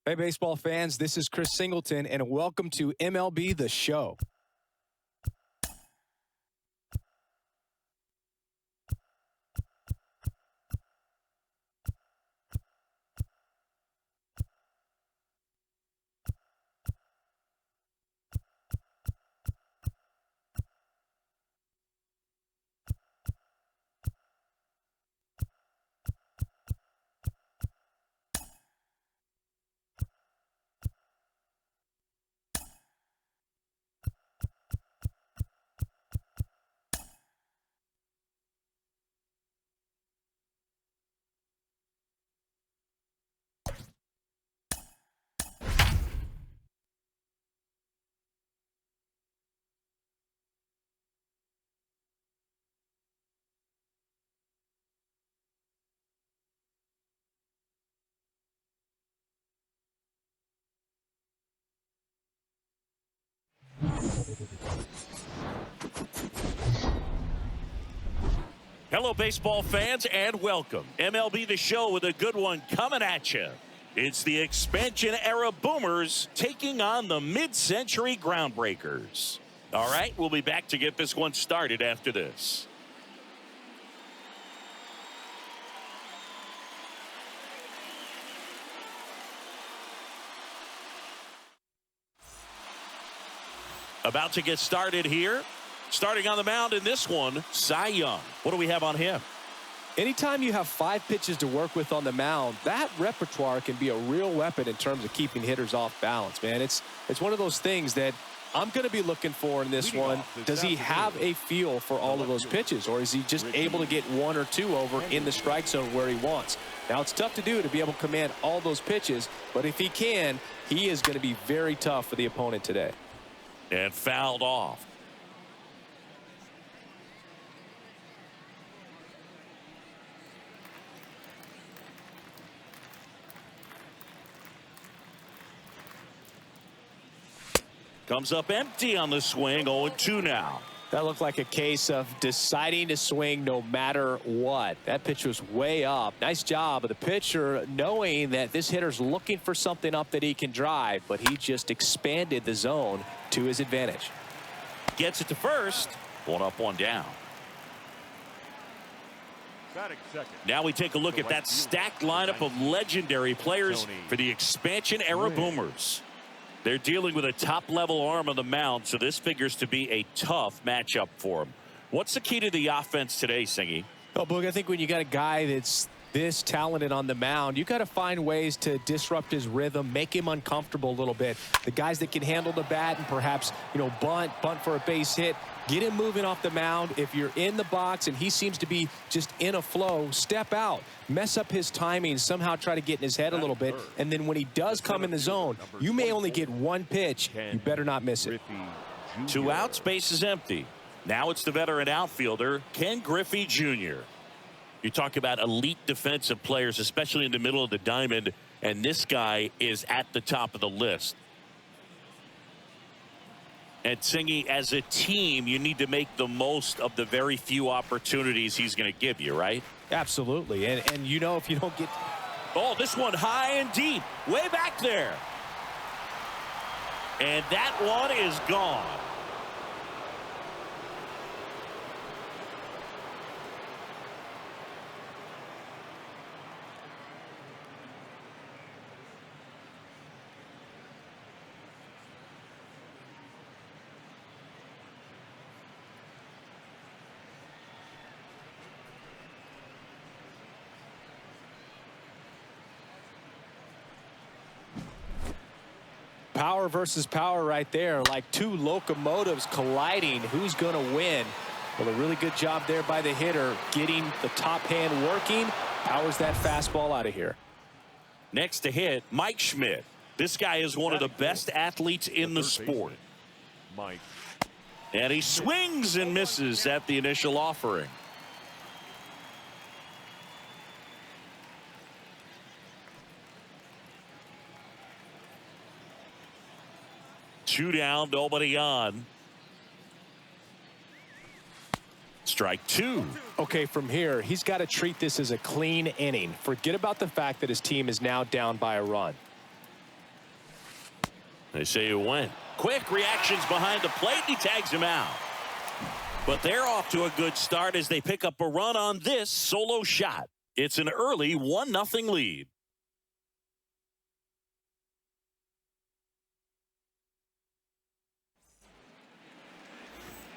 Hey, baseball fans, this is Chris Singleton, and welcome to MLB The Show. Hello, baseball fans, and welcome. MLB The Show with a good one coming at you. It's the expansion era Boomers taking on the mid-century Groundbreakers. All right, we'll be back to get this one started after this. About to get started here. Starting on the mound in this one, Cy Young. What do we have on him? Anytime you have 5 pitches to work with on the mound, that repertoire can be a real weapon in terms of keeping hitters off balance, man. It's one of those things that I'm going to be looking for in this one. Does he have a feel for all of those pitches, or is he just able to get 1 or 2 over in the strike zone where he wants? Now, it's tough to do to be able to command all those pitches, but if he can, he is going to be very tough for the opponent today. And fouled off. Comes up empty on the swing, 0-2 now. That looked like a case of deciding to swing no matter what. That pitch was way up. Nice job of the pitcher knowing that this hitter's looking for something up that he can drive, but he just expanded the zone to his advantage. Gets it to first. 1 up, 1 down. Now we take a look at that stacked lineup of legendary players for the expansion era Boomers. They're dealing with a top-level arm on the mound, so this figures to be a tough matchup for them. What's the key to the offense today, Singy? Oh, Boog, I think when you got a guy that's this talented on the mound, you got to find ways to disrupt his rhythm, make him uncomfortable a little bit. The guys that can handle the bat and perhaps, bunt for a base hit, get him moving off the mound. If you're in the box and he seems to be just in a flow, step out, mess up his timing, somehow try to get in his head a little bit. And then when he does come in the zone, you may only get 1 pitch. You better not miss it. 2 outs, base is empty. Now it's the veteran outfielder, Ken Griffey Jr. You talk about elite defensive players, especially in the middle of the diamond, and this guy is at the top of the list. And Singy, as a team, you need to make the most of the very few opportunities he's going to give you, right? Absolutely. And if you don't get... Oh, this one high and deep, way back there. And that one is gone. Power versus power right there, like 2 locomotives colliding. Who's going to win? Well, a really good job there by the hitter, getting the top hand working. Powers that fastball out of here. Next to hit, Mike Schmidt. This guy is one of the best athletes in the sport. Mike. And he swings and misses at the initial offering. Two down, nobody on. Strike 2. Okay, from here, he's got to treat this as a clean inning. Forget about the fact that his team is now down by a run. They say it went. Quick reactions behind the plate. He tags him out. But they're off to a good start as they pick up a run on this solo shot. It's an early 1-0 lead.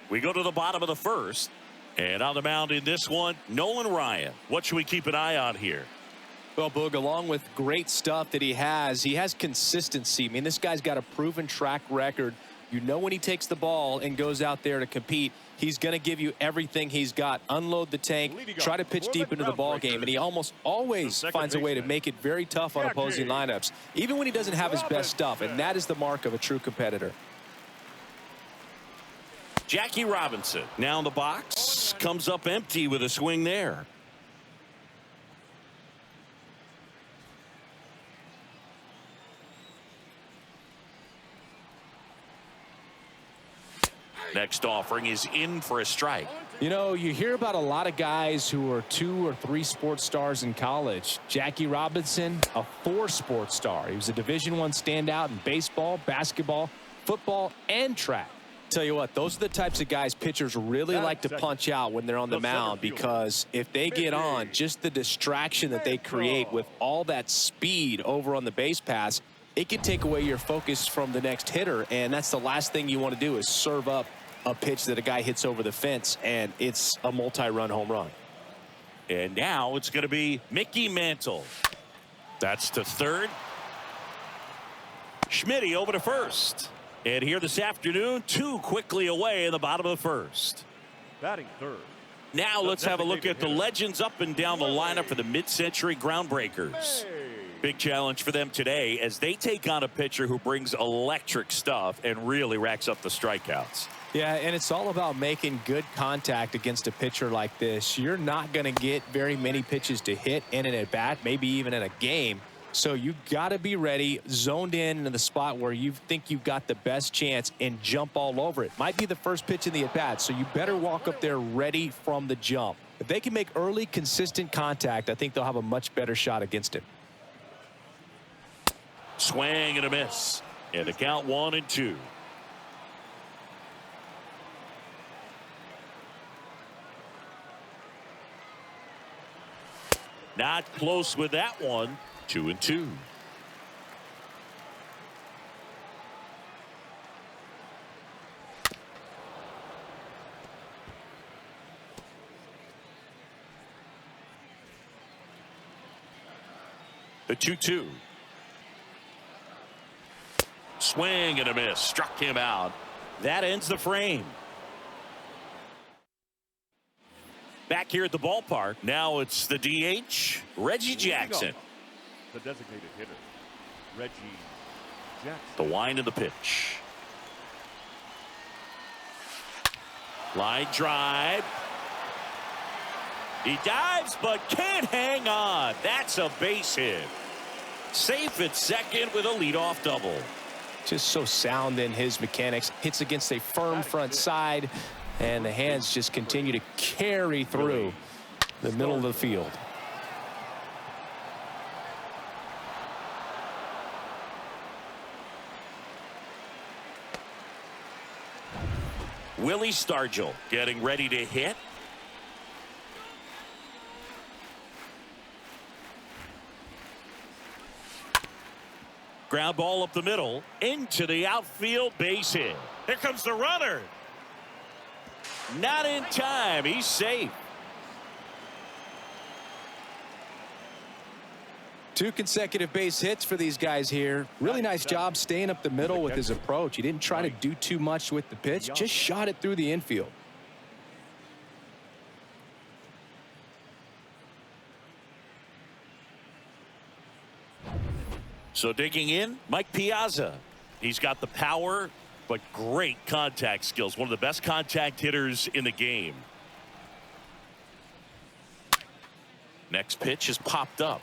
We go to the bottom of the first. And on the mound in this one, Nolan Ryan. What should we keep an eye on here? Well, Boog, along with great stuff that he has consistency. I mean, this guy's got a proven track record. You know when he takes the ball and goes out there to compete, he's going to give you everything he's got. Unload the tank, try to pitch deep into the ball game, and he almost always finds a way to make it very tough on opposing lineups, even when he doesn't have his best stuff, and that is the mark of a true competitor. Jackie Robinson now in the box, comes up empty with a swing there. Next offering is in for a strike. You know, you hear about a lot of guys who are 2 or 3 sports stars in college. Jackie Robinson, a 4 sports star. He was a Division I standout in baseball, basketball, football, and track. Tell you what, those are the types of guys pitchers really like to punch out when they're on the mound, because if they get on, just the distraction that they create with all that speed over on the base pass, it can take away your focus from the next hitter, and that's the last thing you want to do is serve up a pitch that a guy hits over the fence, and it's a multi-run home run. And now it's going to be Mickey Mantle. That's to third. Schmidt over to first. And here this afternoon, 2 quickly away in the bottom of the first. Batting third. Now let's have a look at the legends up and down the lineup for the mid-century Groundbreakers. Big challenge for them today as they take on a pitcher who brings electric stuff and really racks up the strikeouts. Yeah, and it's all about making good contact against a pitcher like this. You're not going to get very many pitches to hit in an at-bat, maybe even in a game. So you got to be ready, zoned in the spot where you think you've got the best chance and jump all over it. Might be the first pitch in the at-bat, so you better walk up there ready from the jump. If they can make early, consistent contact, I think they'll have a much better shot against him. Swing and a miss. And the count 1-2. Not close with that one. 2-2. The 2-2. Swing and a miss. Struck him out. That ends the frame. Back here at the ballpark. Now it's the DH, Reggie Jackson. The designated hitter, Reggie Jackson. The wind of the pitch. Line drive. He dives but can't hang on. That's a base hit. Safe at second with a leadoff double. Just so sound in his mechanics. Hits against a firm front side, and the hands just continue to carry through the middle of the field. Willie Stargell getting ready to hit. Ground ball up the middle into the outfield, base hit. Here comes the runner. Not in time. He's safe. 2 consecutive base hits for these guys here. Really nice job staying up the middle with his approach. He didn't try to do too much with the pitch, just shot it through the infield. So digging in, Mike Piazza. He's got the power, but great contact skills. One of the best contact hitters in the game. Next pitch is popped up.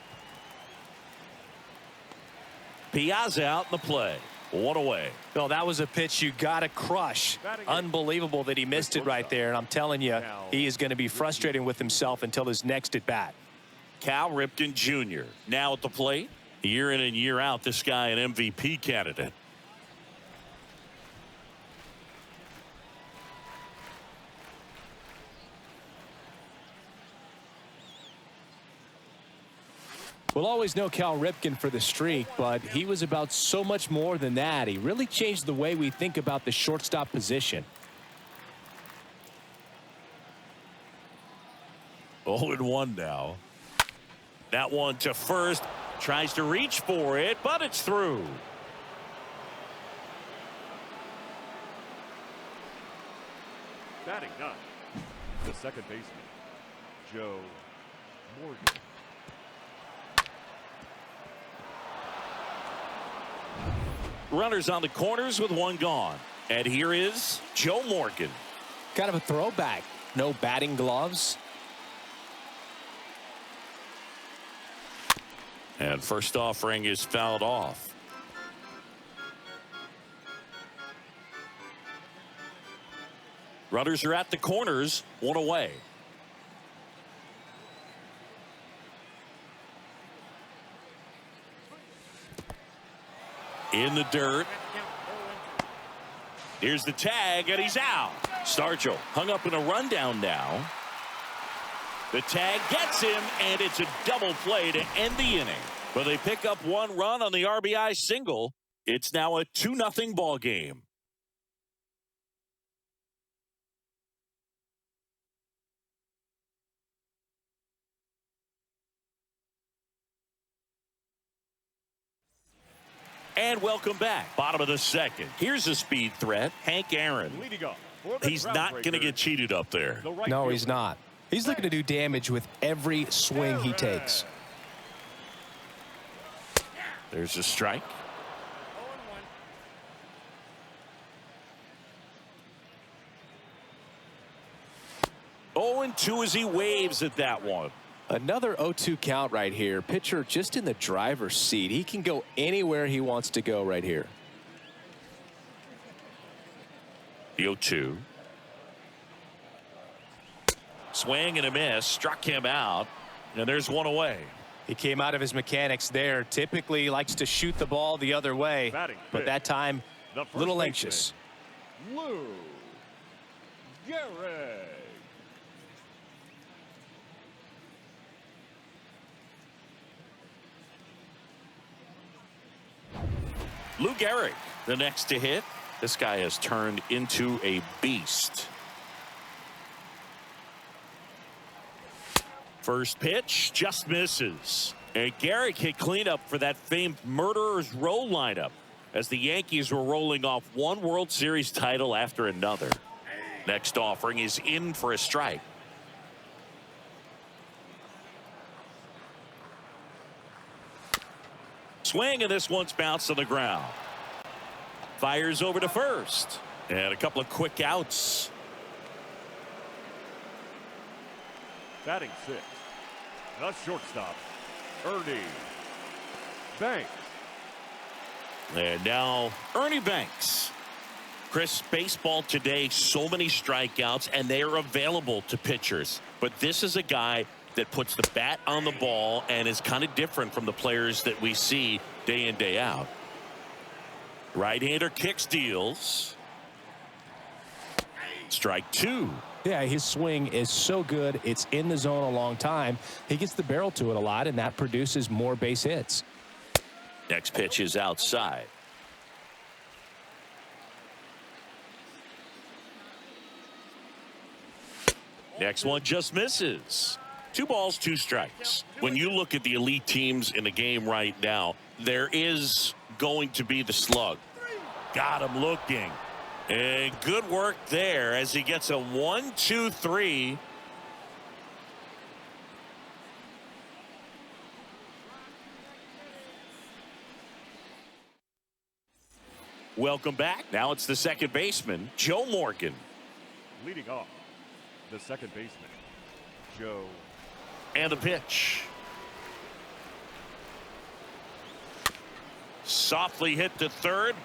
Piazza out in the play. 1 away. Well, that was a pitch you got to crush. Unbelievable that he missed it right there. And I'm telling you, he is going to be frustrated with himself until his next at bat. Cal Ripken Jr. now at the plate. Year in and year out, this guy an MVP candidate. We'll always know Cal Ripken for the streak, but he was about so much more than that. He really changed the way we think about the shortstop position. 0-1 now. That one to first. Tries to reach for it, but it's through. Batting ninth, the second baseman, Joe Morgan. Runners on the corners with one gone. And here is Joe Morgan. Kind of a throwback. No batting gloves. And first offering is fouled off. Runners are at the corners, one away. In the dirt. Here's the tag, and he's out. Stargell hung up in a rundown now. The tag gets him, and it's a double play to end the inning. But they pick up one run on the RBI single. It's now a 2-0 ball game. And welcome back. Bottom of the second. Here's a speed threat, Hank Aaron. He's not going to get cheated up there. No, he's not. He's looking to do damage with every swing he takes. There's a strike. Oh, and 2 as he waves at that one. Another 0-2 count right here. Pitcher just in the driver's seat. He can go anywhere he wants to go right here. The 0-2. Swing and a miss. Struck him out. And there's one away. He came out of his mechanics there. Typically he likes to shoot the ball the other way. But that time, a little anxious. Lou Gehrig. Lou Gehrig, the next to hit. This guy has turned into a beast. First pitch just misses. And Gehrig hit cleanup for that famed Murderers Row lineup as the Yankees were rolling off one World Series title after another. Next offering is in for a strike. Swing, and this one's bounced on the ground. Fires over to first. And a couple of quick outs. Batting sixth, the shortstop, Ernie Banks. And now Ernie Banks. Chris, baseball today, so many strikeouts, and they are available to pitchers. But this is a guy that puts the bat on the ball and is kind of different from the players that we see day in, day out. Right-hander kicks, deals. Strike 2. Yeah, his swing is so good. It's in the zone a long time. He gets the barrel to it a lot, and that produces more base hits. Next pitch is outside. Next one just misses. 2 balls, 2 strikes. When you look at the elite teams in the game right now, there is going to be the slug. Got him looking. And good work there as he gets a 1-2-3. Welcome back. Now it's the second baseman, Joe Morgan. Leading off, the second baseman, Joe. And a pitch. Softly hit to third.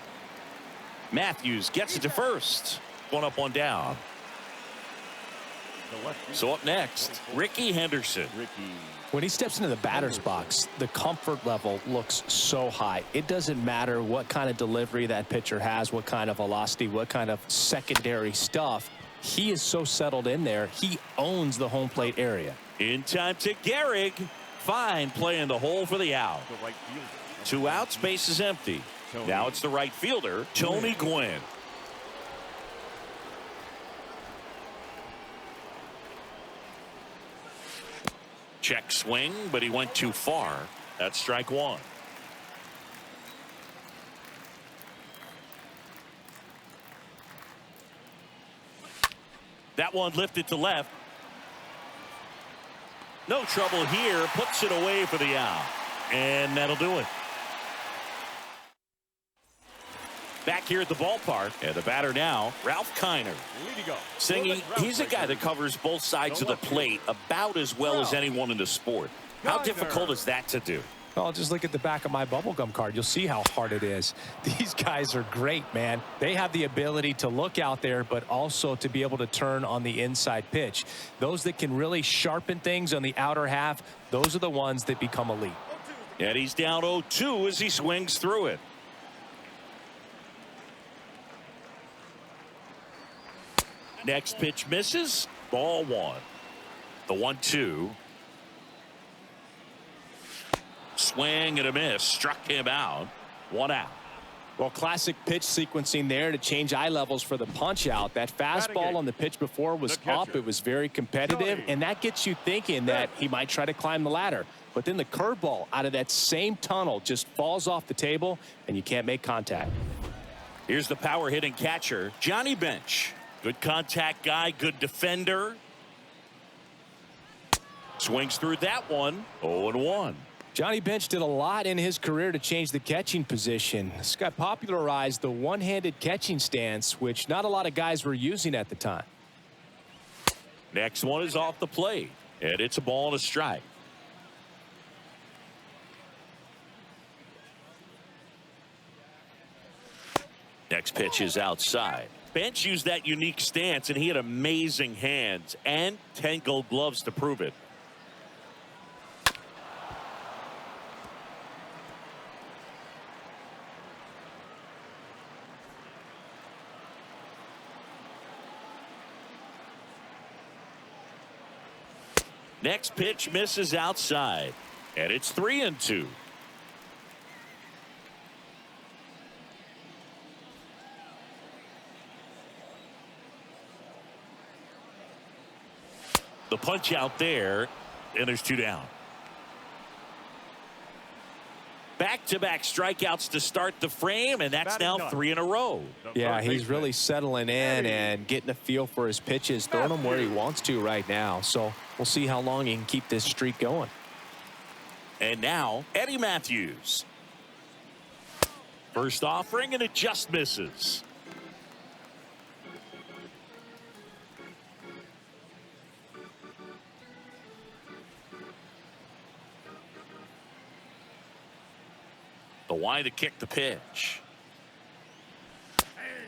Matthews gets it to first. 1 up, 1 down. So up next, Rickey Henderson. When he steps into the batter's box, the comfort level looks so high. It doesn't matter what kind of delivery that pitcher has, what kind of velocity, what kind of secondary stuff. He is so settled in there. He owns the home plate area. In time to Gehrig Fine play in the hole for the out. The right fielder. 2 outs, base is empty. Now it's the right fielder, Tony Gwynn. Check swing, but he went too far. That's strike 1. That one lifted to left. No trouble here. Puts it away for the out. And that'll do it. Back here at the ballpark. And the batter now, Ralph Kiner. Singing, he's a guy that covers both sides of the plate about as well as anyone in the sport. How difficult is that to do? Well, just look at the back of my bubblegum card. You'll see how hard it is. These guys are great, man. They have the ability to look out there, but also to be able to turn on the inside pitch. Those that can really sharpen things on the outer half, those are the ones that become elite. And he's down 0-2 as he swings through it. Next pitch misses. Ball 1. The 1-2. Swing and a miss. Struck him out. 1 out. Well, classic pitch sequencing there to change eye levels for the punch out. That fastball on the pitch before was up. It was very competitive, and that gets you thinking that he might try to climb the ladder. But then the curveball out of that same tunnel just falls off the table, and you can't make contact. Here's the power hitting catcher, Johnny Bench. Good contact guy, good defender. Swings through that one. 0-1. Johnny Bench did a lot in his career to change the catching position. This guy popularized the one-handed catching stance, which not a lot of guys were using at the time. Next one is off the plate, and it's a ball and a strike. Next pitch is outside. Bench used that unique stance, and he had amazing hands and 10 gold gloves to prove it. Next pitch misses outside, and it's 3-2. The punch out there, and there's 2 down. Back-to-back strikeouts to start the frame, and that's now 3 in a row. Yeah, he's really settling in and getting a feel for his pitches, throwing them where he wants to right now. So we'll see how long he can keep this streak going. And now, Eddie Matthews. First offering, and it just misses. The wide to kick the pitch.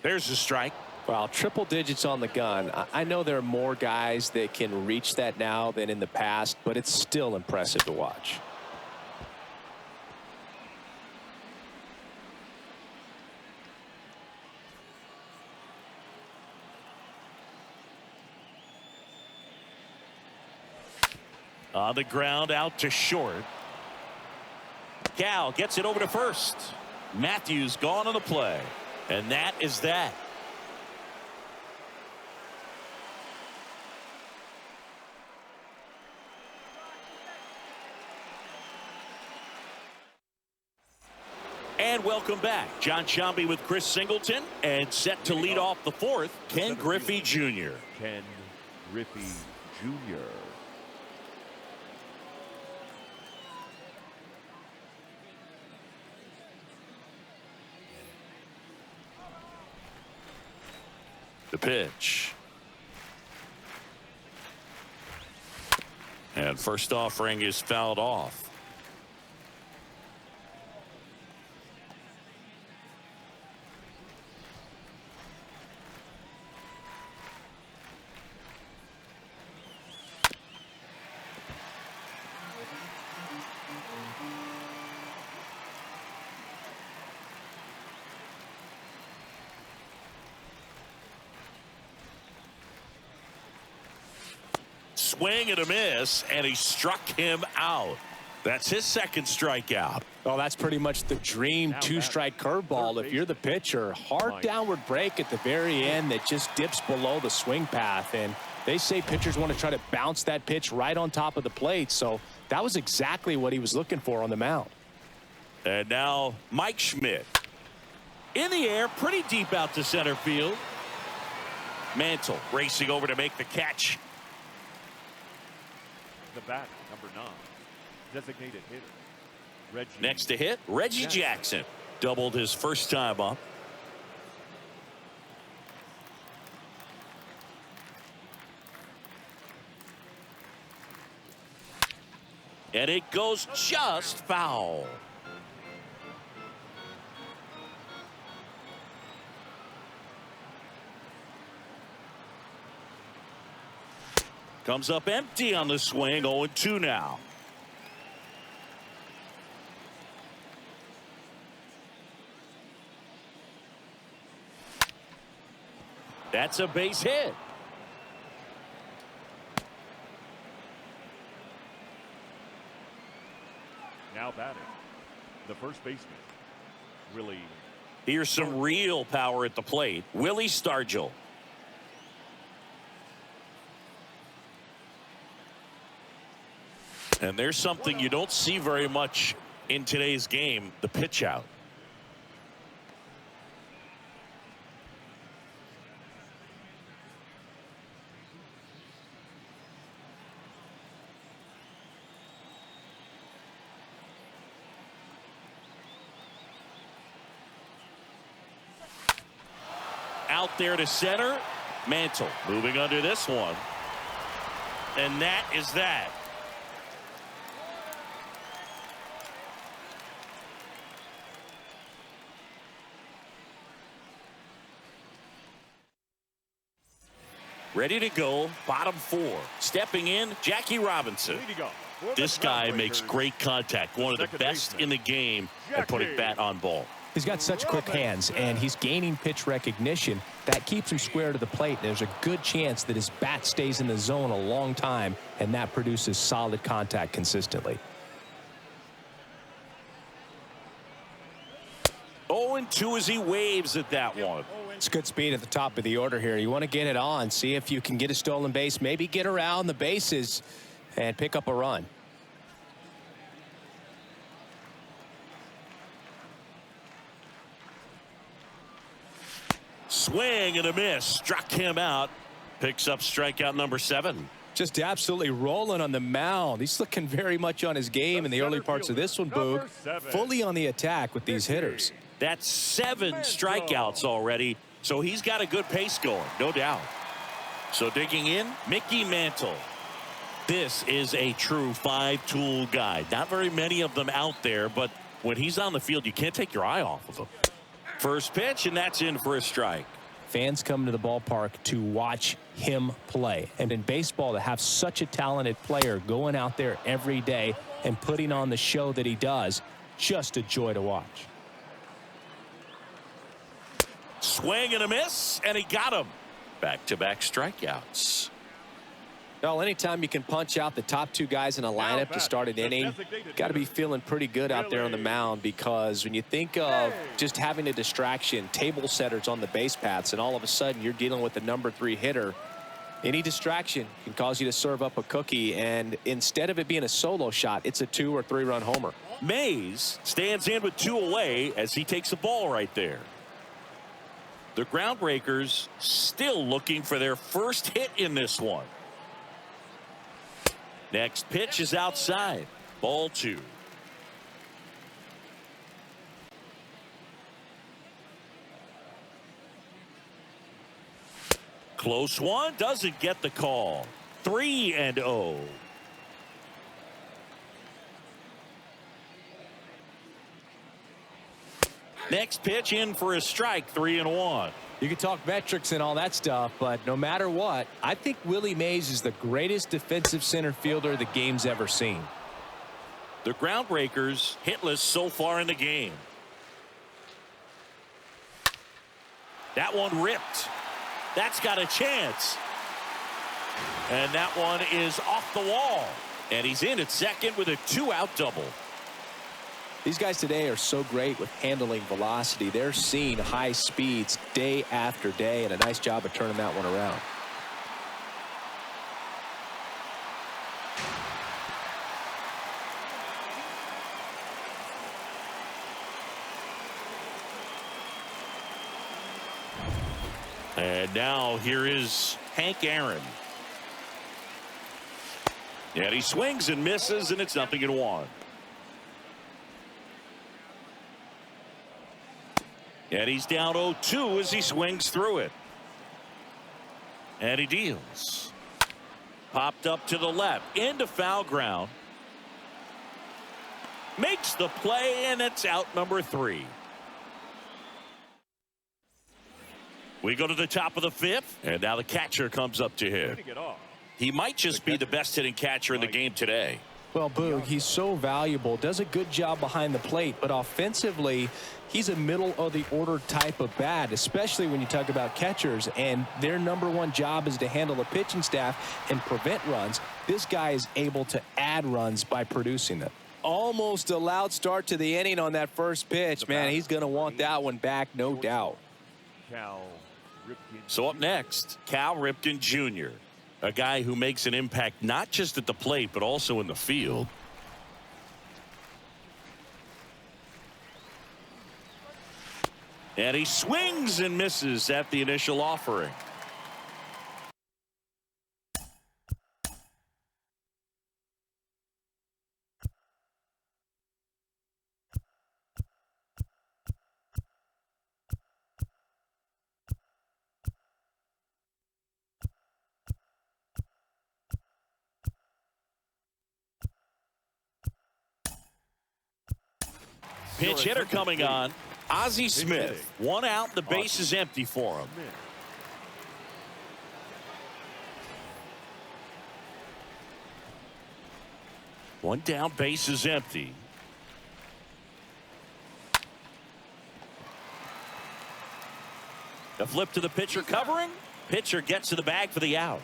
There's the strike. Well, triple digits on the gun. I know there are more guys that can reach that now than in the past, but it's still impressive to watch. On the ground, out to short. Cal gets it over to first. Matthews gone on the play. And that is that. And welcome back. John Sciambi with Chris Singleton. And set to lead off the 4th, Ken Griffey Jr. Ken Griffey Jr. The pitch. And first offering is fouled off. Swing and a miss, and he struck him out. That's his second strikeout. Well, that's pretty much the dream two-strike curveball. If you're the pitcher, hard downward break at the very end that just dips below the swing path. And they say pitchers want to try to bounce that pitch right on top of the plate. So that was exactly what he was looking for on the mound. And now Mike Schmidt. In the air, pretty deep out to center field. Mantle racing over to make the catch. The bat, number 9. Designated hitter. Reggie. Next to hit, Reggie Jackson. Doubled his first time up. And it goes just foul. Comes up empty on the swing. 0-2 now. That's a base hit. Now batting, the first baseman, Willie. Here's some real power at the plate. Willie Stargell. And there's something you don't see very much in today's game, the pitch out. Out there to center. Mantle moving under this one. And that is that. Ready to go, bottom 4. Stepping in, Jackie Robinson. This guy makes great contact. One of the best in the game at putting bat on ball. He's got such quick hands, and he's gaining pitch recognition. That keeps him square to the plate. There's a good chance that his bat stays in the zone a long time, and that produces solid contact consistently. 0-2 as he waves at that one. It's good speed at the top of the order here. You want to get it on, see if you can get a stolen base, maybe get around the bases and pick up a run. Swing and a miss. Struck him out. Picks up strikeout number 7. Just absolutely rolling on the mound. He's looking very much on his game in the early parts of this one, Boog. Fully on the attack with these hitters. That's 7 strikeouts already. So he's got a good pace going, no doubt. So digging in, Mickey Mantle. This is a true 5-tool guy. Not very many of them out there, but when he's on the field, you can't take your eye off of him. First pitch, and that's in for a strike. Fans come to the ballpark to watch him play. And in baseball, to have such a talented player going out there every day and putting on the show that he does, just a joy to watch. Swing and a miss, and he got him. Back-to-back strikeouts. Well, anytime you can punch out the top 2 guys in a lineup to start an inning, got to be feeling pretty good out there on the mound, because when you think of just having a distraction, table setters on the base paths, and all of a sudden you're dealing with the number 3 hitter, any distraction can cause you to serve up a cookie, and instead of it being a solo shot, it's a 2 or 3 run homer. Mays stands in with 2 away as he takes the ball right there. The Groundbreakers still looking for their first hit in this one. Next pitch is outside. Ball 2. Close one, doesn't get the call. 3-0. Next pitch in for a strike. 3-1. You can talk metrics and all that stuff, but no matter what, I think Willie Mays is the greatest defensive center fielder the game's ever seen. The Groundbreakers hitless so far in the game. That one ripped. That's got a chance. And that one is off the wall. And he's in at second with a 2-out double. These guys today are so great with handling velocity. They're seeing high speeds day after day, and a nice job of turning that one around. And now here is Hank Aaron. And he swings and misses, and it's 0-1. And he's down 0-2 as he swings through it. And he deals. Popped up to the left into foul ground. Makes the play, and it's out number 3. We go to the top of the 5th, and now the catcher comes up to him. He might just be the best hitting catcher in the game today. Well, Boog, he's so valuable, does a good job behind the plate, but offensively, he's a middle-of-the-order type of bat, especially when you talk about catchers, and their #1 job is to handle the pitching staff and prevent runs. This guy is able to add runs by producing them. Almost a loud start to the inning on that first pitch. Man, he's going to want that one back, no doubt. So up next, Cal Ripken Jr., a guy who makes an impact not just at the plate but also in the field. And he swings and misses at the initial offering. Pinch hitter coming on. Ozzie Smith. 1 out. The base is empty for him. One down. Base is empty. The flip to the pitcher covering. Pitcher gets to the bag for the out.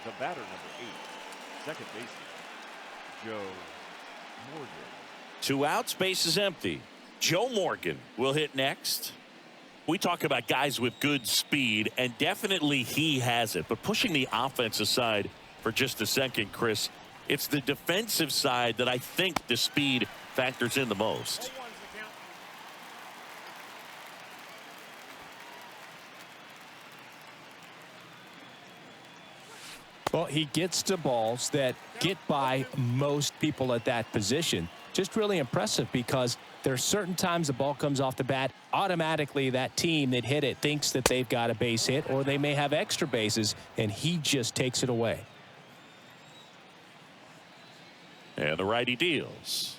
The batter, number 8, second baseman, Joe Morgan. 2 outs, base is empty. Joe Morgan will hit next. We talk about guys with good speed, and definitely he has it. But pushing the offense aside for just a second, Chris, it's the defensive side that I think the speed factors in the most. Well, he gets to balls that get by most people at that position. Just really impressive because there are certain times the ball comes off the bat, automatically that team that hit it thinks that they've got a base hit or they may have extra bases, and he just takes it away. And the righty deals.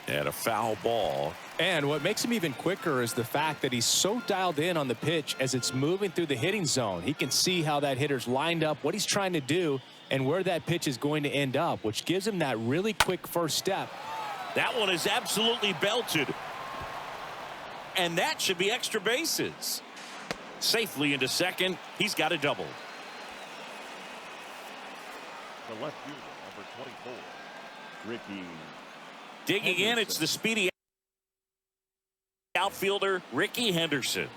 And a foul ball. And what makes him even quicker is the fact that he's so dialed in on the pitch as it's moving through the hitting zone. He can see how that hitter's lined up, what he's trying to do, and where that pitch is going to end up, which gives him that really quick first step. That one is absolutely belted. And that should be extra bases. Safely into second. He's got a double. The left fielder, number 24, Ricky. Digging in, it's the speedy outfielder, Ricky Henderson.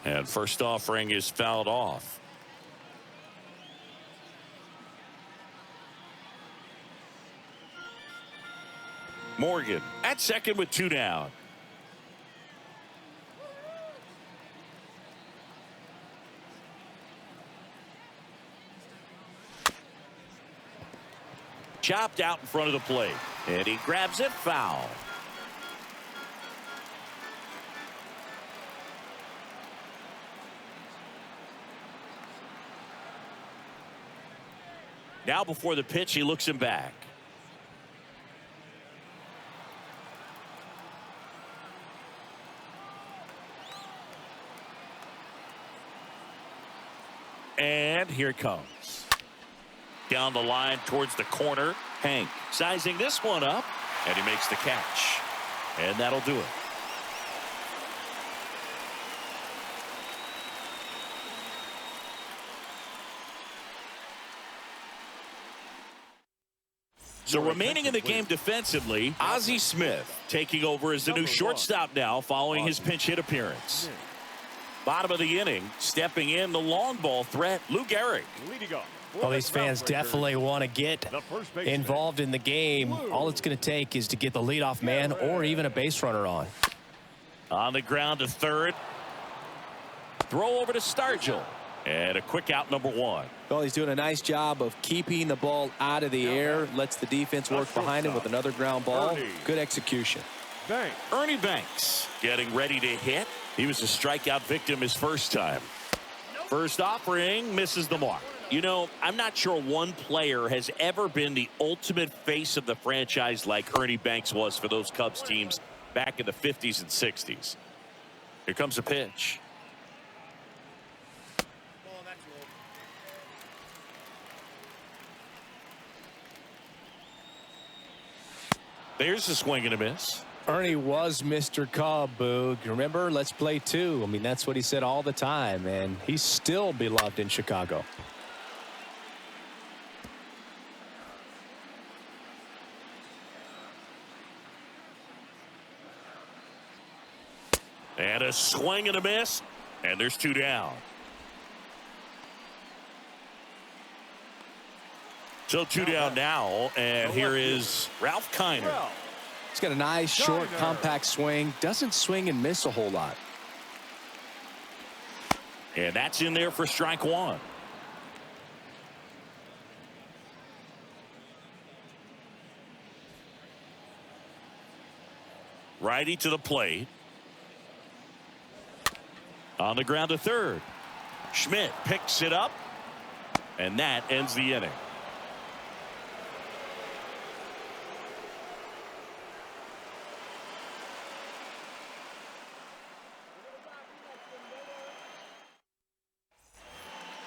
And first offering is fouled off. Morgan at second with 2 down. Chopped out in front of the plate. And he grabs it foul. Now before the pitch, he looks him back. And here it comes. Down the line towards the corner. Hank sizing this one up, and he makes the catch. And that'll do it. So remaining in the game defensively, Ozzie Smith taking over as the new shortstop now following his pinch hit appearance. Bottom of the inning, stepping in the long ball threat, Lou Gehrig. Well, these fans definitely want to get involved in the game. All it's going to take is to get the leadoff man or even a base runner on. On the ground to third. Throw over to Stargell. And a quick out, number one. Well, he's doing a nice job of keeping the ball out of the air. Lets the defense work behind him with another ground ball. Good execution. Ernie Banks getting ready to hit. He was a strikeout victim his first time. First offering misses the mark. You know, I'm not sure one player has ever been the ultimate face of the franchise like Ernie Banks was for those Cubs teams back in the 50s and 60s. Here comes a pitch. There's a swing and a miss. Ernie was Mr. Cub, Boog. Remember, let's play two. I mean, that's what he said all the time, and he's still beloved in Chicago. And a swing and a miss, and there's two down. So two down now, and here is Ralph Kiner. He's got a nice, short, compact swing. Doesn't swing and miss a whole lot. And that's in there for strike one. Righty to the plate. On the ground to third. Schmidt picks it up, and that ends the inning.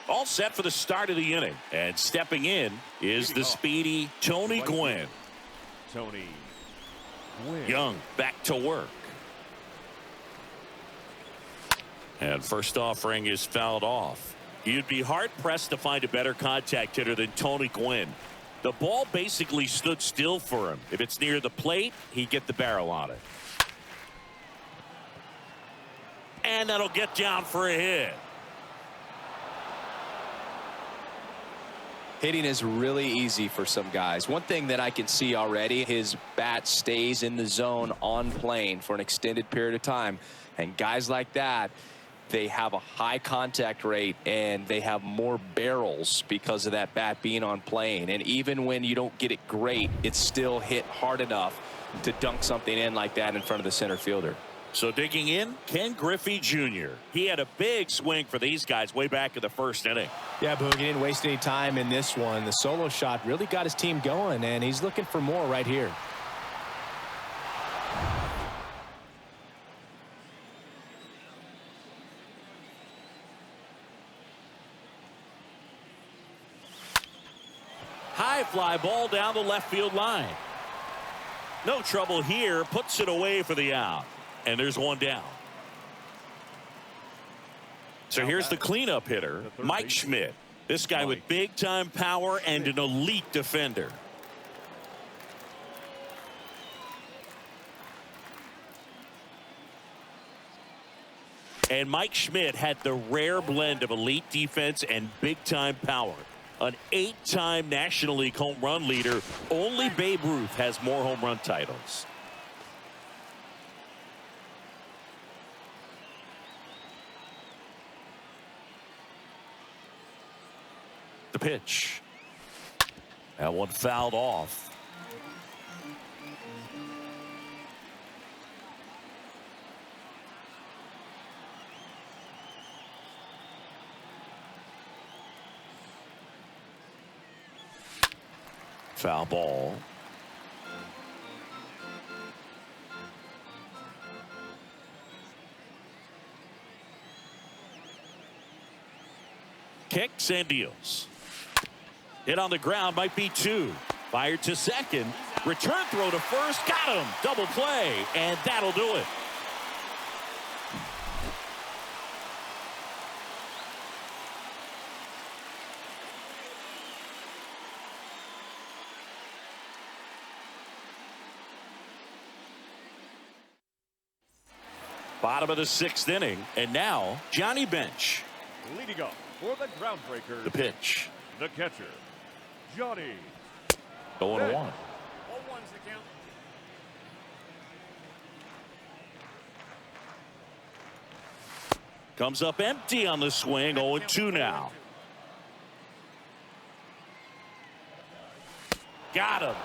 All set for the start of the inning. And stepping in is the speedy Tony Gwynn. Young back to work. And first offering is fouled off. You'd be hard-pressed to find a better contact hitter than Tony Gwynn. The ball basically stood still for him. If it's near the plate, he'd get the barrel on it. And that'll get down for a hit. Hitting is really easy for some guys. One thing that I can see already, his bat stays in the zone on plane for an extended period of time. And guys like that, they have a high contact rate and they have more barrels because of that bat being on plane. And even when you don't get it great, it's still hit hard enough to dunk something in like that in front of the center fielder. So digging in, Ken Griffey Jr. He had a big swing for these guys way back in the first inning. Yeah, Boog, he didn't waste any time in this one. The solo shot really got his team going, and he's looking for more right here. High fly ball down the left field line. No trouble here. Puts it away for the out. And there's one down. So here's the cleanup hitter, Mike Schmidt. This guy with big-time power and an elite defender. And Mike Schmidt had the rare blend of elite defense and big-time power. An 8-time National League home run leader. Only Babe Ruth has more home run titles. The pitch. That one fouled off. Foul ball. Kicks and deals. Hit on the ground, might be two. Fired to second. Return throw to first. Got him. Double play. And that'll do it. Bottom of the 6th inning. And now Johnny Bench. Leading off for the Groundbreakers. The pitch. The catcher, Johnny. 0-1. 0-1's the count. Comes up empty on the swing. 0-2 now. Got him.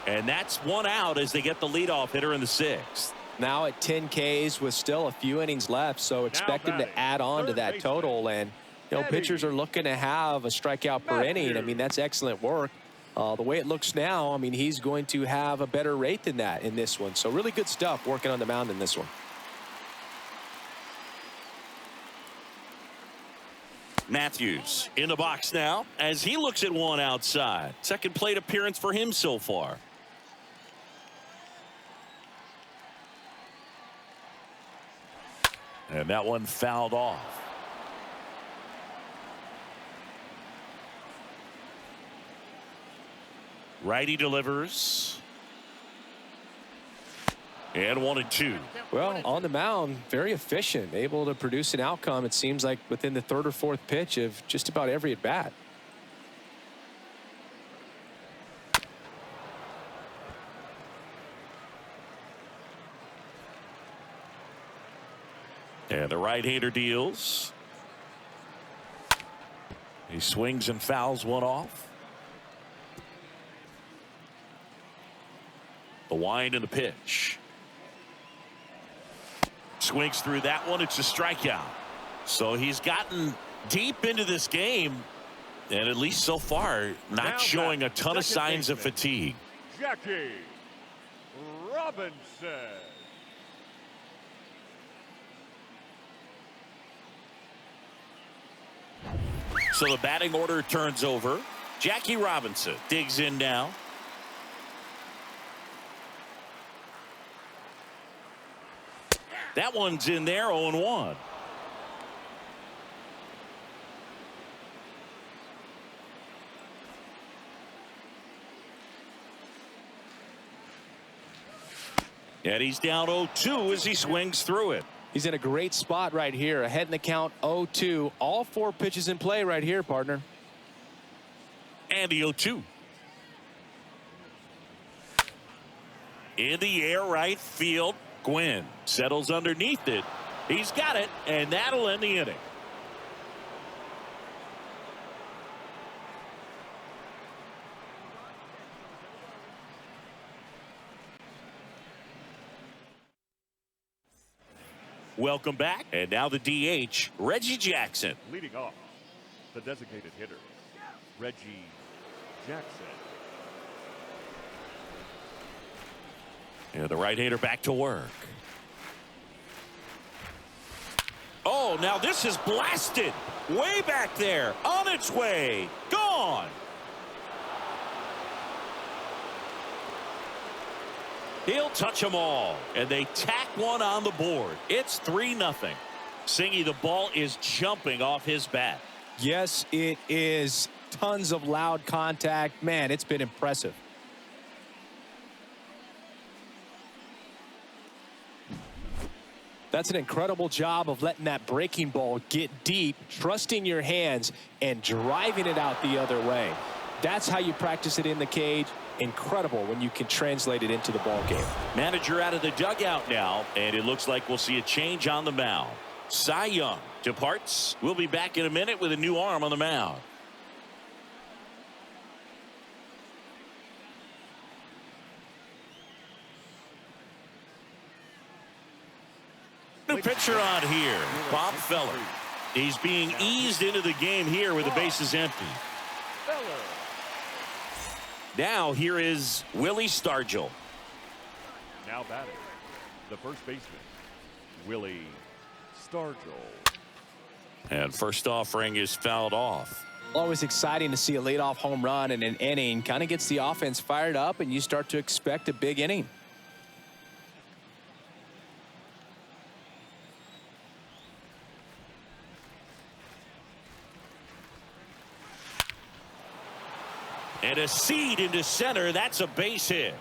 And that's one out as they get the leadoff hitter in the 6th. Now at 10 Ks with still a few innings left, so expect him to add on to that total. And you know, pitchers are looking to have a strikeout per inning. I mean, that's excellent work. The way it looks now, I mean, he's going to have a better rate than that in this one. So really good stuff working on the mound in this one. Matthews in the box now as he looks at one outside. Second plate appearance for him so far. And that one fouled off. Righty delivers. And 1-2. Well, on the mound, very efficient, able to produce an outcome, it seems like, within the 3rd or 4th pitch of just about every at bat. And the right-hander deals. He swings and fouls one off. The wind and the pitch. Swings through that one. It's a strikeout. So he's gotten deep into this game, and at least so far, not showing a ton of signs of fatigue. Jackie Robinson. So the batting order turns over. Jackie Robinson digs in now. That one's in there, 0-1. And he's down 0-2 as he swings through it. He's in a great spot right here. Ahead in the count, 0-2. All 4 pitches in play right here, partner. And the 0-2. In the air, right field. Gwynn settles underneath it. He's got it, and that'll end the inning. Welcome back. And now the DH, Reggie Jackson. Leading off, the designated hitter, Reggie Jackson. And the right-hander back to work. Oh, now this is blasted. Way back there. On its way. Gone. He'll touch them all. And they tack one on the board. It's 3-0. Singy, the ball is jumping off his bat. Yes, it is. Tons of loud contact. Man, it's been impressive. That's an incredible job of letting that breaking ball get deep, trusting your hands, and driving it out the other way. That's how you practice it in the cage. Incredible when you can translate it into the ball game. Manager out of the dugout now, and it looks like we'll see a change on the mound. Cy Young departs. We'll be back in a minute with a new arm on the mound. New pitcher on here, Bob Feller. He's being eased into the game here with the bases empty. Now here is Willie Stargell. Now batting, the first baseman, Willie Stargell. And first offering is fouled off. Always exciting to see a leadoff home run in an inning. Kind of gets the offense fired up, and you start to expect a big inning. And a seed into center. That's a base hit.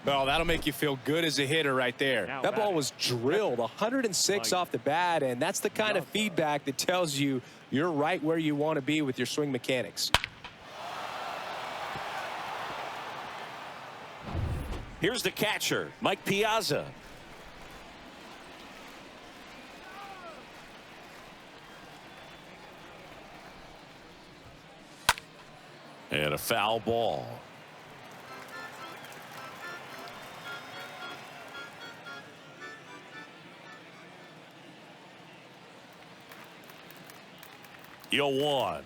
Well, that'll make you feel good as a hitter right there. That ball was drilled 106 off the bat, and that's the kind of feedback that tells you you're right where you want to be with your swing mechanics. Here's the catcher, Mike Piazza. And a foul ball. You'll one.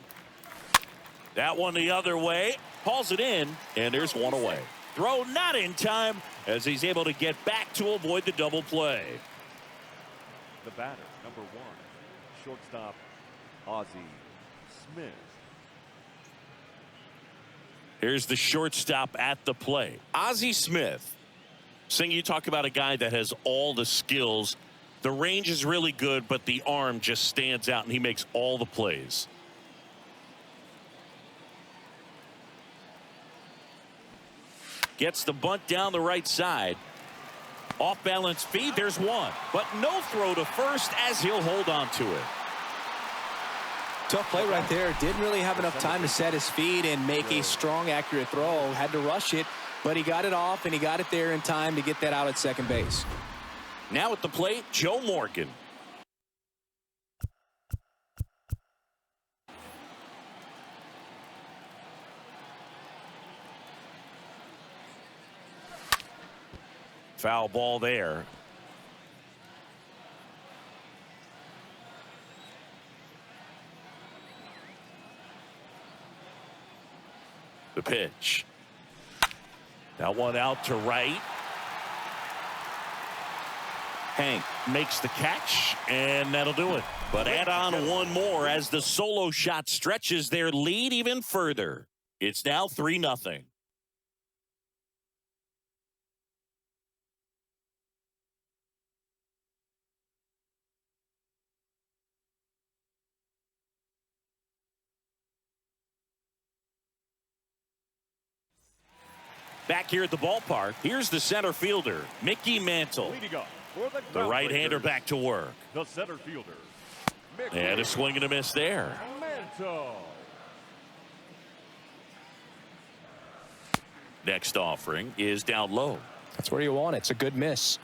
That one the other way. Hauls it in, and there's one away. Throw not in time as he's able to get back to avoid the double play. The batter, number 1, shortstop, Ozzie Smith. Here's the shortstop at the plate, Ozzie Smith. Seeing you talk about a guy that has all the skills. The range is really good, but the arm just stands out, and he makes all the plays. Gets the bunt down the right side. Off balance feed. There's one, but no throw to first as he'll hold on to it. Tough play right there. Didn't really have enough time to set his feet and make a strong, accurate throw. Had to rush it, but he got it off, and he got it there in time to get that out at second base. Now at the plate, Joe Morgan. Foul ball there. The pitch. That one out to right. Hank makes the catch, and that'll do it. But add on one more as the solo shot stretches their lead even further. It's now 3-0. Back here at the ballpark, here's the center fielder, Mickey Mantle. The right-hander back to work. The center fielder, and a swing and a miss there. Mantle. Next offering is down low. That's where you want it. It's a good miss.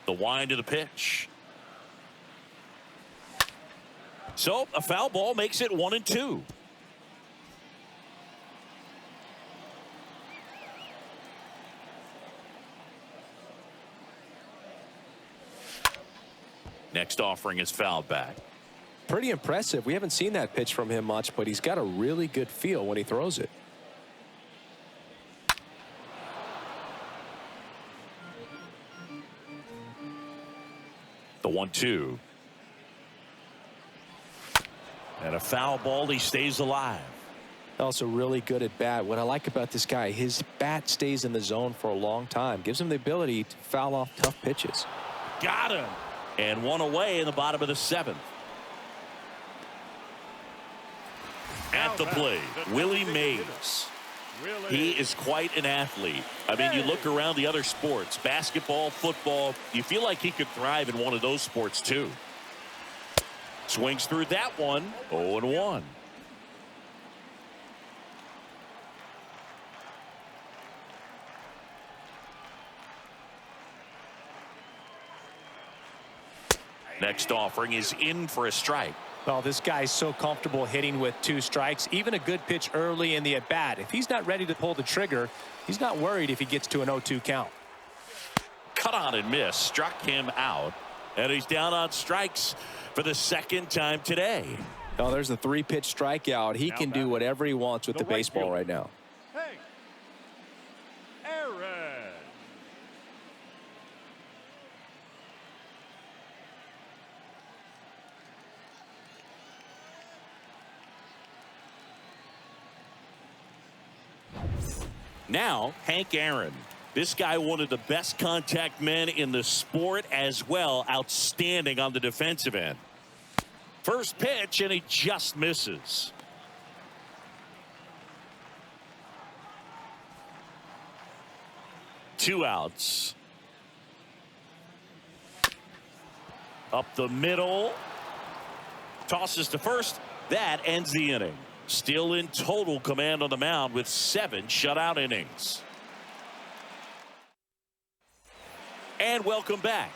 The wind of the pitch. So a foul ball makes it 1-2. Next offering is fouled back. Pretty impressive. We haven't seen that pitch from him much, but he's got a really good feel when he throws it. The 1-2. And a foul ball. He stays alive. Also really good at bat. What I like about this guy, his bat stays in the zone for a long time. Gives him the ability to foul off tough pitches. Got him. And one away in the bottom of the 7th. At the plate, Willie Mays. He is quite an athlete. I mean, you look around the other sports, basketball, football, you feel like he could thrive in one of those sports too. Swings through that one, 0-1. Next offering is in for a strike. Well, this guy's so comfortable hitting with 2 strikes. Even a good pitch early in the at-bat. If he's not ready to pull the trigger, he's not worried if he gets to an 0-2 count. Cut on and miss. Struck him out. And he's down on strikes for the 2nd time today. Oh, there's a 3-pitch strikeout. He can do whatever he wants with the baseball right now. Now, Hank Aaron. This guy, one of the best contact men in the sport as well. Outstanding on the defensive end. First pitch, and he just misses. Two outs. Up the middle. Tosses to first. That ends the inning. Still in total command on the mound with 7 shutout innings. And welcome back.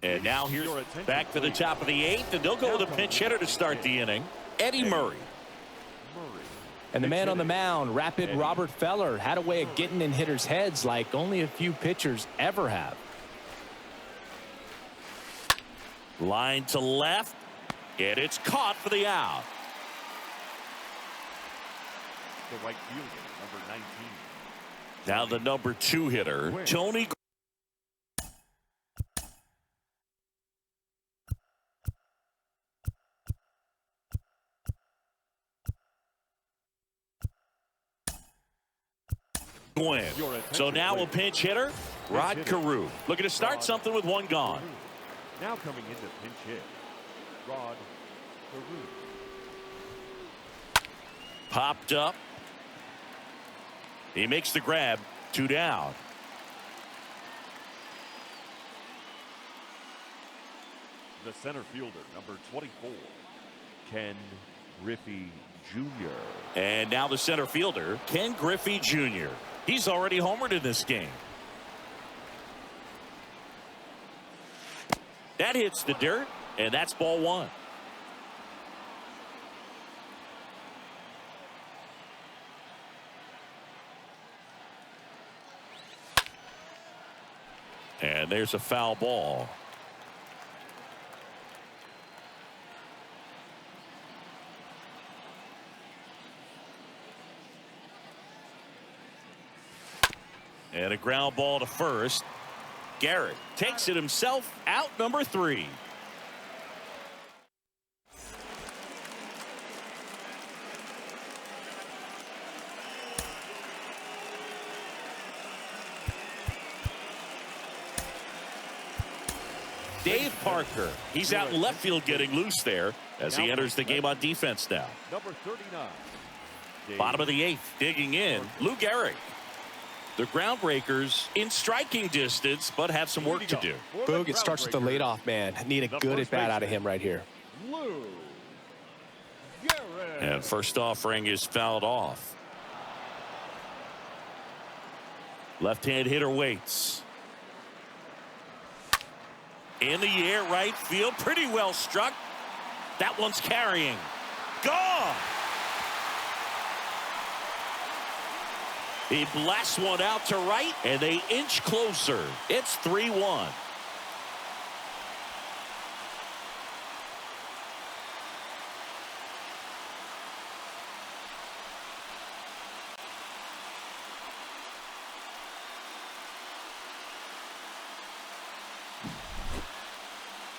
And now here's back for the top of the 8th, and they'll go with a pinch hitter to start the inning. Eddie Murray. And the man on the mound, rapid Robert Feller, had a way of getting in hitters' heads like only a few pitchers ever have. Line to left, and it's caught for the out. The right fielder, number 19. Now the number 2 hitter, Tony. So now a pinch hitter, Rod Carew. Looking to start something with 1 gone. Now coming into pinch hit, Rod Carew. Popped up. He makes the grab. 2 down. The center fielder, number 24, Ken Griffey Jr. And now the center fielder, Ken Griffey Jr. He's already homered in this game. That hits the dirt, and that's ball 1. And there's a foul ball. And a ground ball to first. Garrett takes it himself, out number 3. Dave Parker, he's out in left field getting loose there as he enters the game on defense now. Number 39. Bottom of the 8th, digging in, Lou Gehrig. The Groundbreakers in striking distance, but have some work to do. Boog, it starts with the leadoff man. Need a good at bat out of him right here. Lou Gehrig. And first offering is fouled off. Left-hand hitter waits. In the air, right field, pretty well struck. That one's carrying. Gone. He blasts one out to right, and they inch closer. It's 3-1.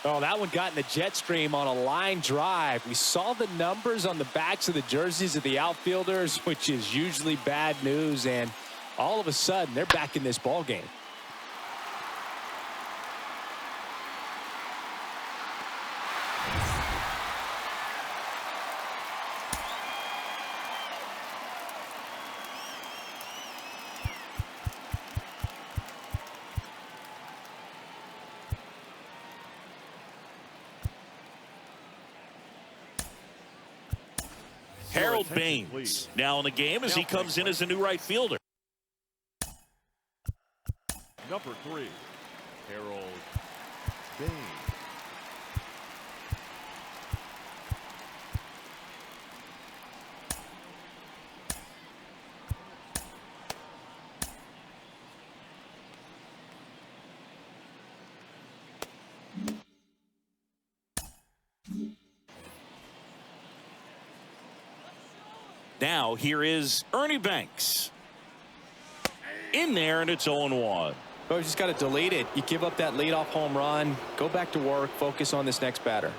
Oh, that one got in the jet stream on a line drive. We saw the numbers on the backs of the jerseys of the outfielders, which is usually bad news, and all of a sudden they're back in this ball game. Harold Baines now in the game as he comes in as a new right fielder. Number 3, Harold Baines. Now here is Ernie Banks. in there, and it's 0-1. Oh, you just got to delete it. You give up that leadoff home run. Go back to work. Focus on this next batter.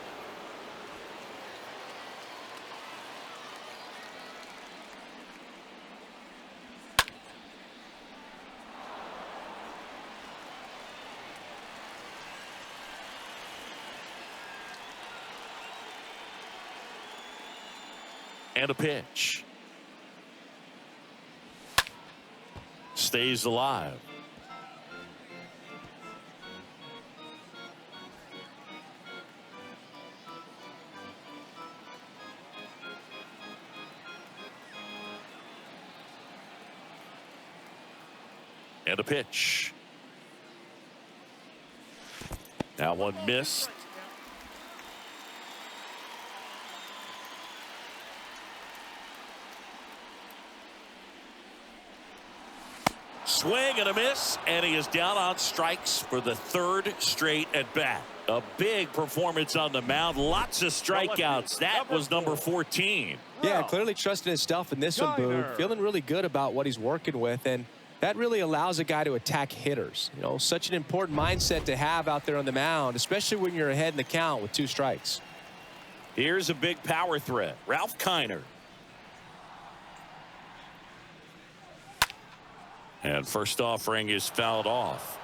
And a pitch. Stays alive. And a pitch. That one missed. Swing and a miss, and he is down on strikes for the third straight at bat. A big performance on the mound. Lots of strikeouts. That was number 14. Yeah, clearly trusting his stuff in this one, Boo. Feeling really good about what he's working with, and that really allows a guy to attack hitters. You know, such an important mindset to have out there on the mound, especially when you're ahead in the count with 2 strikes. Here's a big power threat. Ralph Kiner. And first offering is fouled off.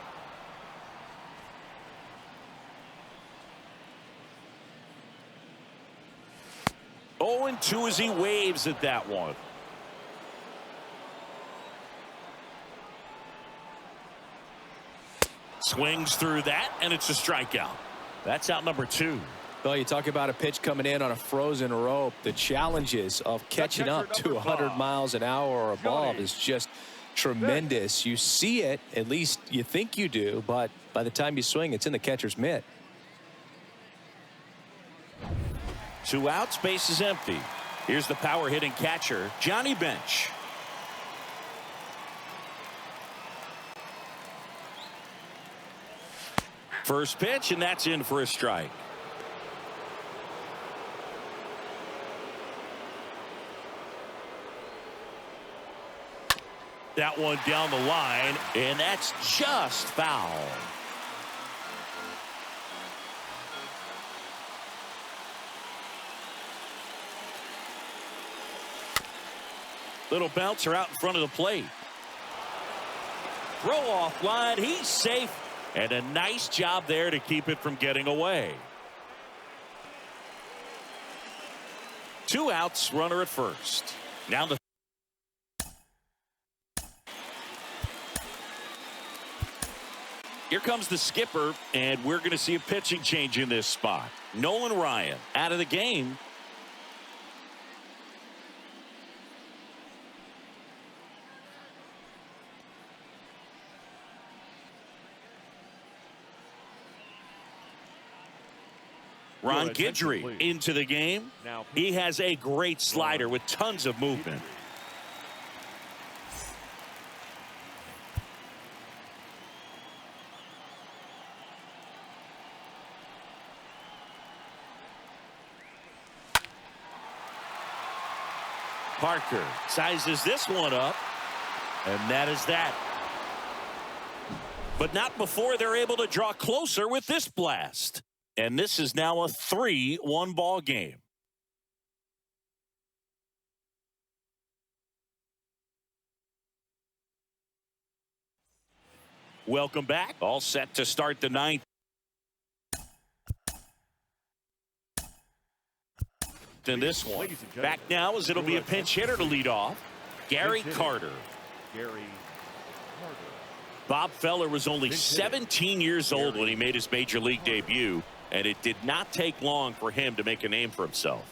Oh, and 2 as he waves at that one. Swings through that, and it's a strikeout. That's out number 2. Well, you talk about a pitch coming in on a frozen rope. The challenges of catching up to 100 miles an hour or above is just tremendous. You see it, at least you think you do, but by the time you swing, it's in the catcher's mitt. 2 outs, base is empty. Here's the power hitting catcher, Johnny Bench. First pitch, and that's in for a strike. That one down the line, and that's just foul. Little bouncer out in front of the plate. Throw off line, he's safe, and a nice job there to keep it from getting away. 2 outs, runner at first. Now the here comes the skipper, and we're going to see a pitching change in this spot. Nolan Ryan out of the game. Ron Guidry into the game. He has a great slider with tons of movement. Parker sizes this one up, and that is that. But not before they're able to draw closer with this blast. And this is now a 3-1 ball game. Welcome back. All set to start the 9th. In this one. Back now as it'll be a pinch hitter to lead off. Gary Carter. Bob Feller was only 17 years old when he made his major league debut, and it did not take long for him to make a name for himself.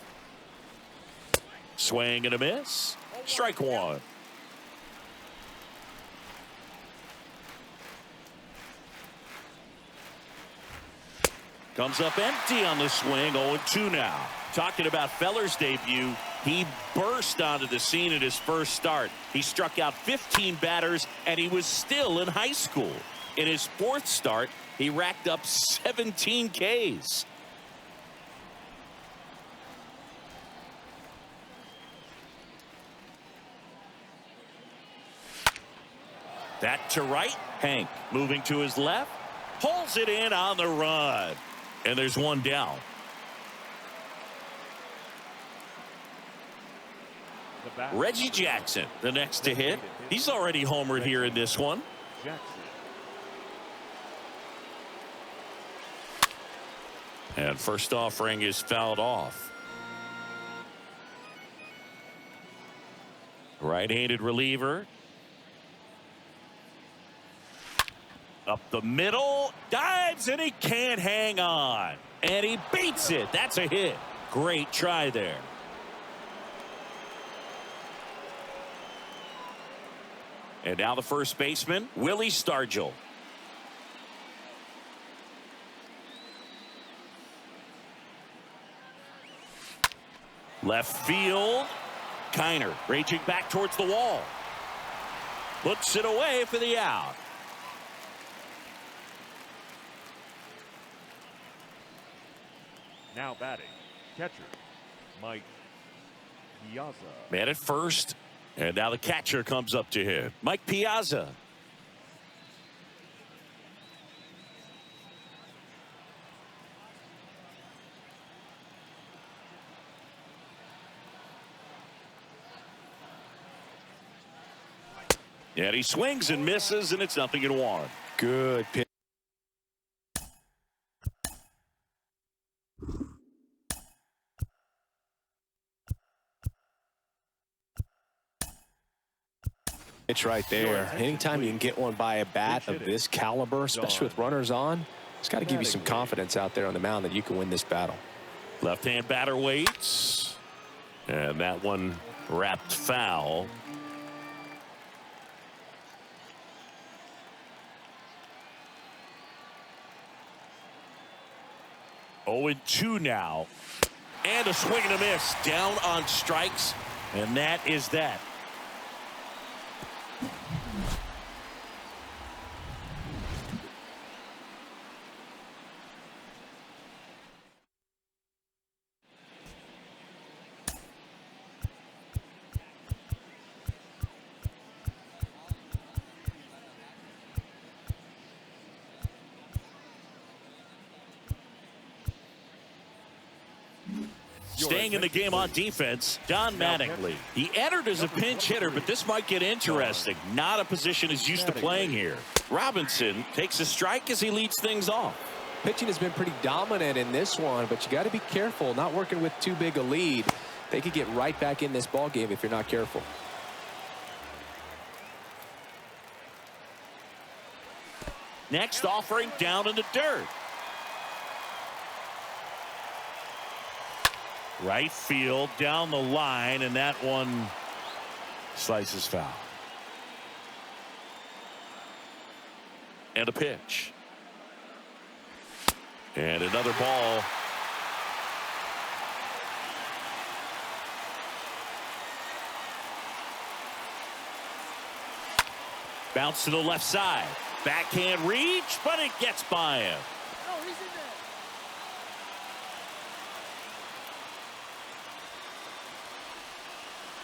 Swing and a miss. Strike 1. Comes up empty on the swing. 0-2 now. Talking about Feller's debut, he burst onto the scene at his first start. He struck out 15 batters, and he was still in high school. In his 4th start, he racked up 17 Ks. Back to right. Hank moving to his left. Pulls it in on the run. And there's one down. Reggie Jackson, the next to hit. He's already homered here in this one. And first offering is fouled off. Right-handed reliever. Up the middle. Dives, and he can't hang on. And he beats it. That's a hit. Great try there. And now the first baseman, Willie Stargell. Left field. Kiner raging back towards the wall. Looks it away for the out. Now batting, catcher, Mike Piazza. Man at first. And now the catcher comes up to him. Mike Piazza. And he swings and misses, and it's 0-1. Good pitch. It's right there. Anytime you can get one by a bat of this caliber, especially with runners on, it's got to give you some confidence out there on the mound that you can win this battle. Left-hand batter waits. And that one wrapped foul. Oh, 0-2 now. And a swing and a miss. Down on strikes. And that is that. Staying in the game on defense, Don Mattingly. He entered as a pinch hitter, but this might get interesting. Not a position he's used to playing here. Robinson takes a strike as he leads things off. Pitching has been pretty dominant in this one, but you got to be careful. Not working with too big a lead. They could get right back in this ball game if you're not careful. Next offering down in the dirt. Right field down the line, and that one slices foul. And a pitch. And another ball. Bounce to the left side. Backhand reach, but it gets by him.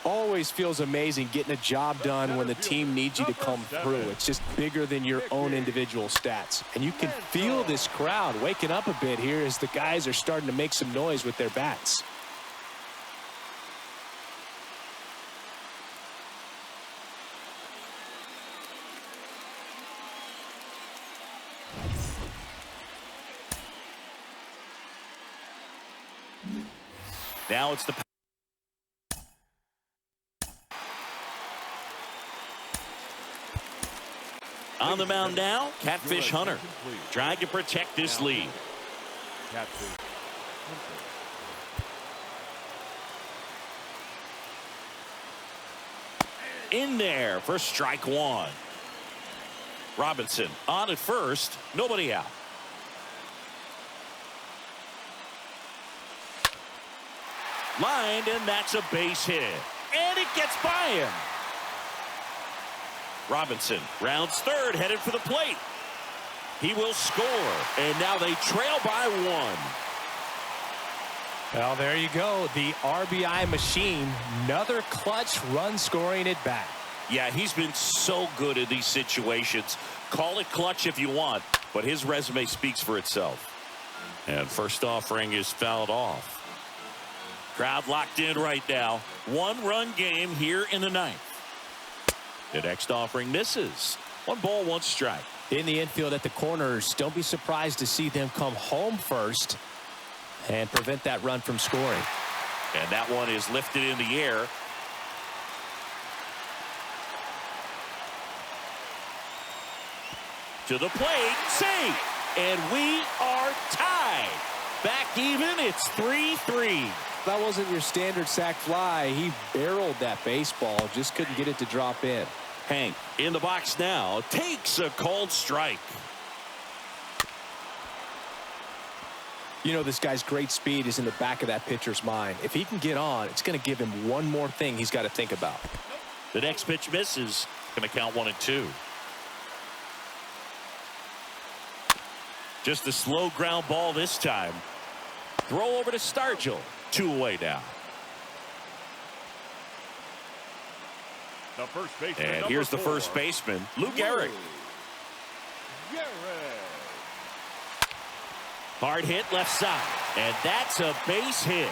Always feels amazing getting a job done when the team needs you to come through. It's just bigger than your own individual stats. And you can feel this crowd waking up a bit here as the guys are starting to make some noise with their bats. Now it's the on the mound now, Catfish Hunter, trying to protect this lead. In there for strike one. Robinson on at first, nobody out. Lined, and that's a base hit. And it gets by him. Robinson rounds third, headed for the plate. He will score, and now they trail by one. Well, there you go. The RBI machine. Another clutch run scoring at bat. Yeah, he's been so good in these situations. Call it clutch if you want, but his resume speaks for itself. And first offering is fouled off. Crowd locked in right now. 1-run game here in the 9th. The next offering misses. 1 ball, 1 strike. In the infield at the corners, don't be surprised to see them come home first and prevent that run from scoring. And that one is lifted in the air. To the plate, safe, and we are tied. Back even, it's 3-3. That wasn't your standard sac fly. He barreled that baseball, just couldn't get it to drop in. Hank in the box now, takes a called strike. You know, this guy's great speed is in the back of that pitcher's mind. If he can get on, it's going to give him one more thing he's got to think about. The next pitch misses. Going to count 1-2. Just a slow ground ball this time. Throw over to Stargell. 2 away now. The first baseman, and here's the first baseman, Lou Gehrig. Hard hit left side, and that's a base hit.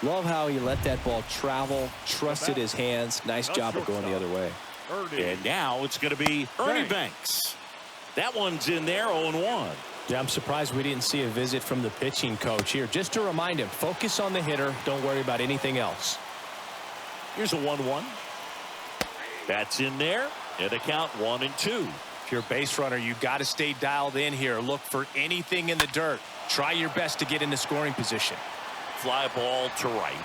Love how he let that ball travel, trusted his hands. Nice job of going the other way. And now it's going to be Ernie Banks. That one's in there, 0-1. Yeah, I'm surprised we didn't see a visit from the pitching coach here. Just to remind him, focus on the hitter. Don't worry about anything else. Here's a 1-1. That's in there. And a count 1-2. If you're a base runner, you got to stay dialed in here. Look for anything in the dirt. Try your best to get into scoring position. Fly ball to right.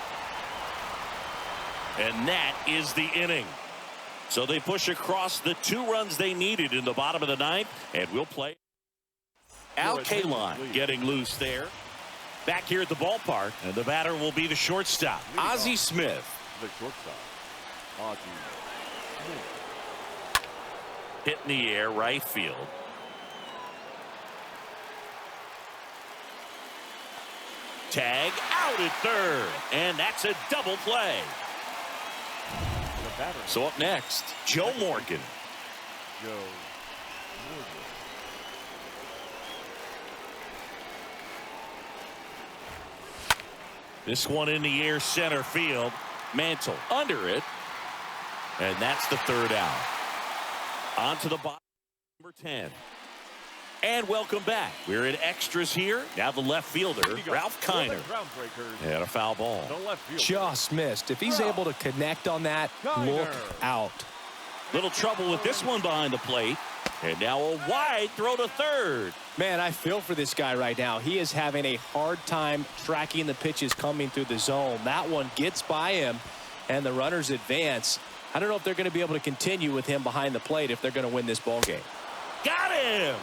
And that is the inning. So they push across the 2 runs they needed in the bottom of the 9th, and we'll play. Al Kaline getting loose there. Back here at the ballpark, and the batter will be the shortstop, Ozzie Smith. The shortstop, Ozzie Smith. Hit in the air, right field. Tag out at third, and that's a double play. So up next, Joe Morgan. Joe Morgan. This one in the air, center field. Mantle under it, and that's the 3rd out. On to the bottom, number 10. And welcome back. We're in extras here. Now the left fielder, Ralph Kiner. And a foul ball. Just missed. If he's able to connect on that, look out. Little trouble with this one behind the plate. And now a wide throw to third. Man, I feel for this guy right now. He is having a hard time tracking the pitches coming through the zone. That one gets by him, and the runners advance. I don't know if they're going to be able to continue with him behind the plate if they're going to win this ball game. Got him!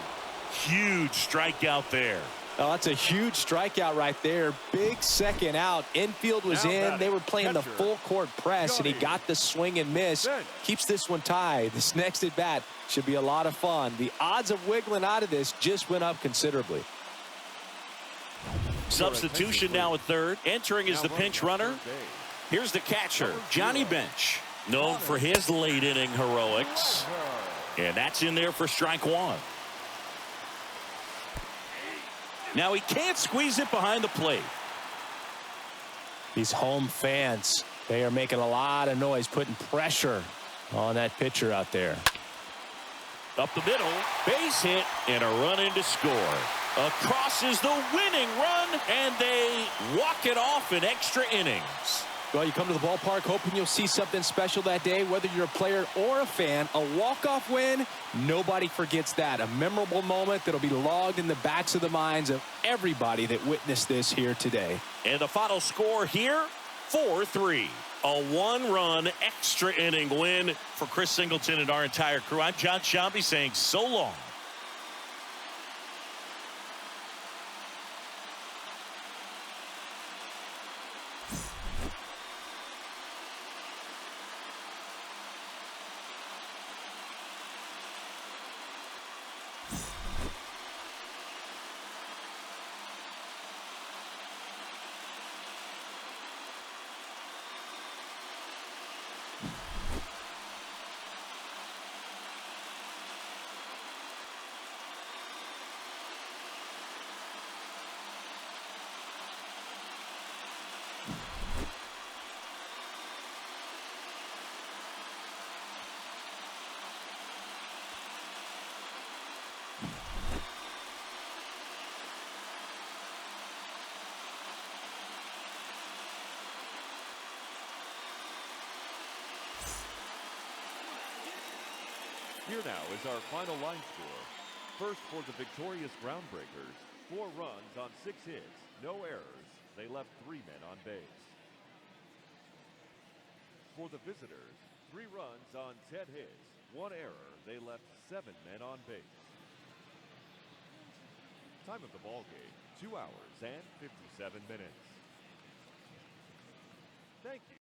Huge strikeout there. Oh, that's a huge strikeout right there. Big second out. Infield was in. They were playing the full court press, and he got the swing and miss. Keeps this one tied. This next at bat should be a lot of fun. The odds of wiggling out of this just went up considerably. Substitution now at third. Entering is the pinch runner. Here's the catcher, Johnny Bench, known for his late inning heroics. And that's in there for strike 1. Now he can't squeeze it behind the plate. These home fans, they are making a lot of noise, putting pressure on that pitcher out there. Up the middle, base hit, and a run in to score. Across is the winning run, and they walk it off in extra innings. Well, you come to the ballpark hoping you'll see something special that day, whether you're a player or a fan. A walk-off win, nobody forgets that. A memorable moment that'll be logged in the backs of the minds of everybody that witnessed this here today. And the final score here, 4-3. A 1-run extra inning win for Chris Singleton and our entire crew. I'm John Shambi saying so long. Here now is our final line score. First for the victorious Groundbreakers, 4 runs on 6 hits, no errors. They left 3 men on base. For the visitors, 3 runs on 10 hits, 1 error. They left 7 men on base. Time of the ball game, 2 hours and 57 minutes. Thank you